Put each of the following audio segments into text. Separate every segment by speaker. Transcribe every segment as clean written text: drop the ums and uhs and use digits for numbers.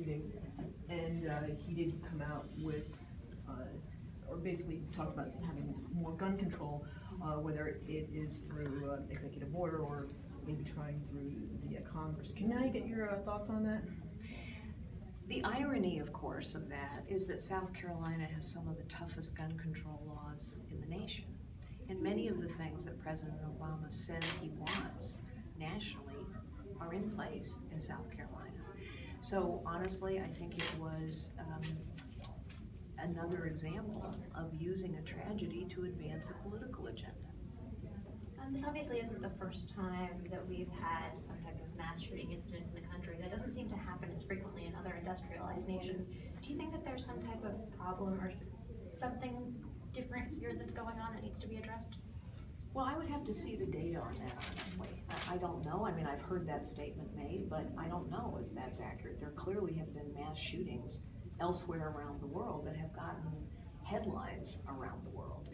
Speaker 1: shooting, and he did come out with, or basically talk about having more gun control, whether it is through executive order or maybe trying through the Congress. Can I get your thoughts on that?
Speaker 2: The irony, of course, of that is that South Carolina has some of the toughest gun control laws in the nation. And many of the things that President Obama says he wants nationally are in place in South Carolina. So honestly, I think it was another example of using a tragedy to advance a political agenda.
Speaker 3: This obviously isn't the first time that we've had some type of mass shooting incident in the country. That doesn't seem to happen as frequently in other industrialized nations. Do you think that there's some type of problem or something different here that's going on that needs to be addressed?
Speaker 2: Well, I would have to see the data on that, honestly. I don't know. I mean, I've heard that statement made, but I don't know if that's accurate. There clearly have been mass shootings elsewhere around the world that have gotten headlines around the world.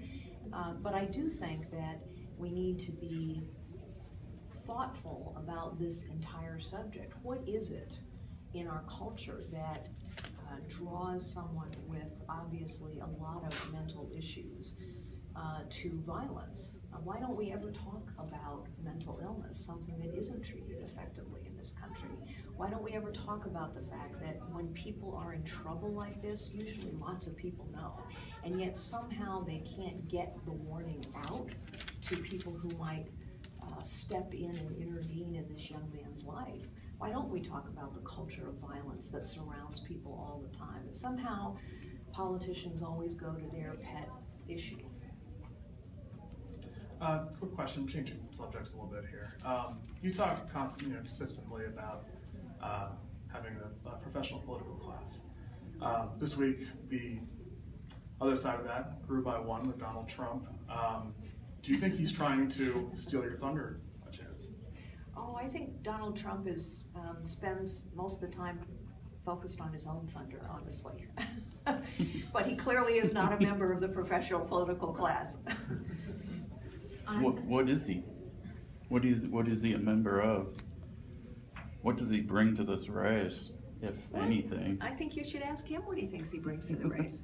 Speaker 2: But I do think that we need to be thoughtful about this entire subject. What is it in our culture that draws someone with obviously a lot of mental issues to violence? Why don't we ever talk about mental illness, something that isn't treated effectively in this country? Why don't we ever talk about the fact that when people are in trouble like this, usually lots of people know, and yet somehow they can't get the warning out to people who might step in and intervene in this young man's life? Why don't we talk about the culture of violence that surrounds people all the time? And somehow politicians always go to their pet issue.
Speaker 4: Quick question, changing subjects a little bit here. You talk consistently about having a professional political class. This week, the other side of that grew by one with Donald Trump. Do you think he's trying to steal your thunder by chance?
Speaker 2: Oh, I think Donald Trump spends most of the time focused on his own thunder, honestly. But he clearly is not a member of the professional political class.
Speaker 5: What is he? What is he a member of? What does he bring to this race, if anything?
Speaker 2: I think you should ask him what he thinks he brings to the race.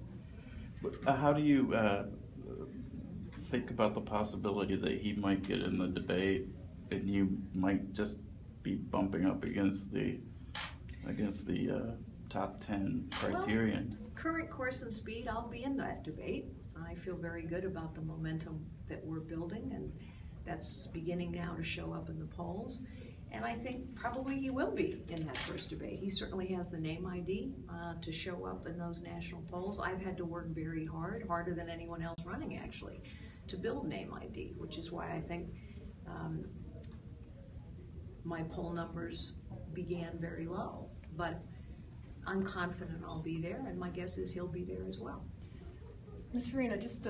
Speaker 5: How do you think about the possibility that he might get in the debate and you might just be bumping up against the top 10 criterion?
Speaker 2: Well, current course and speed, I'll be in that debate. I feel very good about the momentum that we're building, and that's beginning now to show up in the polls. And I think probably he will be in that first debate. He certainly has the name ID to show up in those national polls. I've had to work very hard, harder than anyone else running actually, to build name ID, which is why I think my poll numbers began very low. But I'm confident I'll be there, and my guess is he'll be there as well.
Speaker 1: Ms. Fiorina, just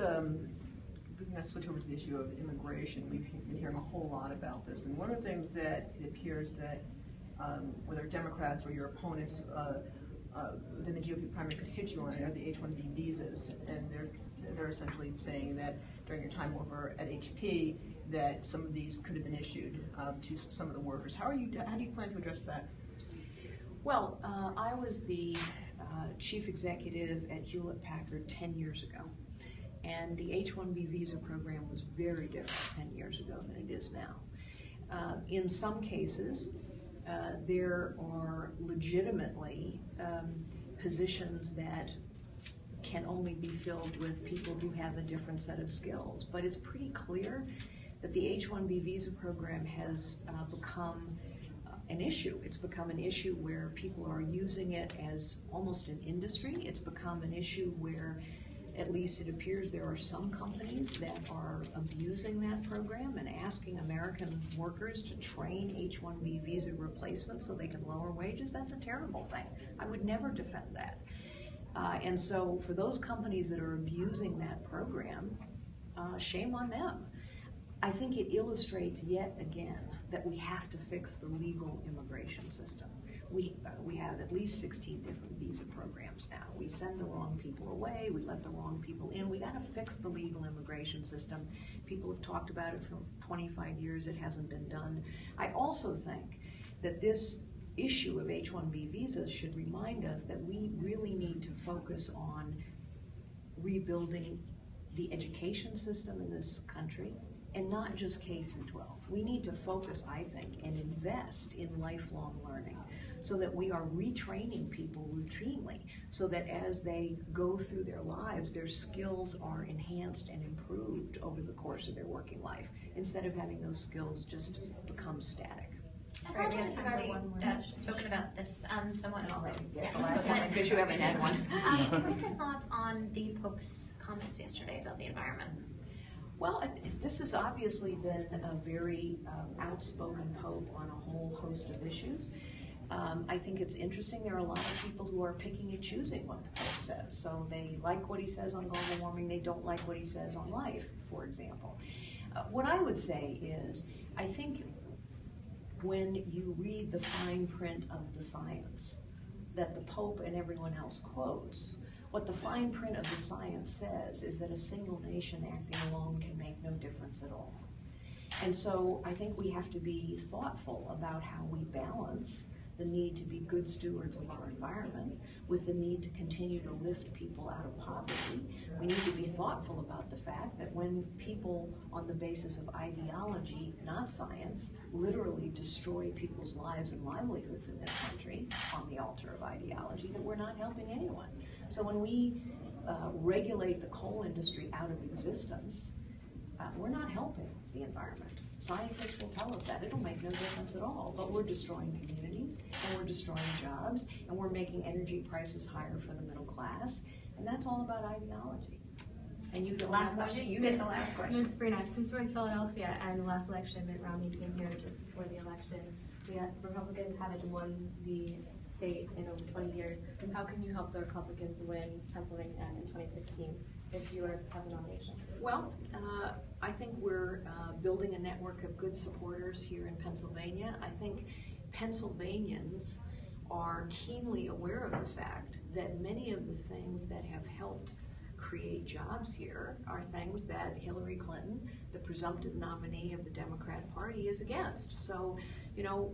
Speaker 1: we can switch over to the issue of immigration. We've been hearing a whole lot about this, and one of the things that it appears that whether Democrats or your opponents within the GOP primary could hit you on are the H-1B visas, and they're essentially saying that during your time over at HP that some of these could have been issued to some of the workers. How do you plan to address that?
Speaker 2: Well, I was the chief executive at Hewlett-Packard 10 years ago, and the H-1B visa program was very different 10 years ago than it is now. In some cases, there are legitimately positions that can only be filled with people who have a different set of skills, but it's pretty clear that the H-1B visa program has become an issue. It's become an issue where people are using it as almost an industry. It's become an issue where, at least it appears, there are some companies that are abusing that program and asking American workers to train H-1B visa replacements so they can lower wages. That's a terrible thing. I would never defend that. And so for those companies that are abusing that program, shame on them. I think it illustrates yet again that we have to fix the legal immigration system. We have at least 16 different visa programs now. We send the wrong people away, we let the wrong people in. We gotta fix the legal immigration system. People have talked about it for 25 years, it hasn't been done. I also think that this issue of H-1B visas should remind us that we really need to focus on rebuilding the education system in this country, and not just K through 12. We need to focus, I think, and invest in lifelong learning so that we are retraining people routinely, so that as they go through their lives, their skills are enhanced and improved over the course of their working life, instead of having those skills just become static.
Speaker 3: I apologize if you've already spoken about this somewhat.
Speaker 2: I'll let you get the
Speaker 3: Yeah.
Speaker 2: last one, because you haven't had one.
Speaker 3: What are your thoughts on the Pope's comments yesterday about the environment?
Speaker 2: Well, this has obviously been a very outspoken Pope on a whole host of issues. I think it's interesting. There are a lot of people who are picking and choosing what the Pope says. So they like what he says on global warming. They don't like what he says on life, for example. What I would say is, I think when you read the fine print of the science that the Pope and everyone else quotes, what the fine print of the science says is that a single nation acting alone can make no difference at all. And so I think we have to be thoughtful about how we balance the need to be good stewards of our environment with the need to continue to lift people out of poverty. We need to be thoughtful about the fact that when people, on the basis of ideology, not science, literally destroy people's lives and livelihoods in this country on the altar of ideology, that we're not helping anyone. So when we regulate the coal industry out of existence, we're not helping the environment. Scientists will tell us that. It'll make no difference at all. But we're destroying communities, and we're destroying jobs, and we're making energy prices higher for the middle class. And that's all about ideology. And you get the last question. You get the last question.
Speaker 6: Ms. Fiorina, since we're in Philadelphia and the last election, Mitt Romney came here just before the election. Republicans haven't won the state in over 20 years. How can you help the Republicans win Pennsylvania in 2016 if you were to have a nomination?
Speaker 2: Well, I think we're building a network of good supporters here in Pennsylvania. I think Pennsylvanians are keenly aware of the fact that many of the things that have helped create jobs here are things that Hillary Clinton, the presumptive nominee of the Democrat Party, is against. So, you know,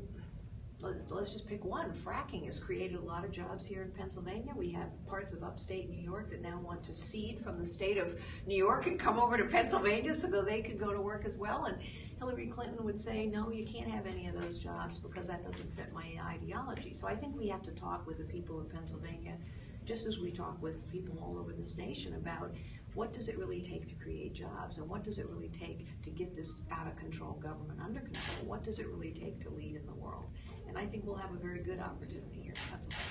Speaker 2: let's just pick one. Fracking has created a lot of jobs here in Pennsylvania. We have parts of upstate New York that now want to cede from the state of New York and come over to Pennsylvania so that they could go to work as well. And Hillary Clinton would say, no, you can't have any of those jobs because that doesn't fit my ideology. So I think we have to talk with the people of Pennsylvania, just as we talk with people all over this nation, about what does it really take to create jobs, and what does it really take to get this out of control government under control? What does it really take to lead in the world? And I think we'll have a very good opportunity here in Pennsylvania.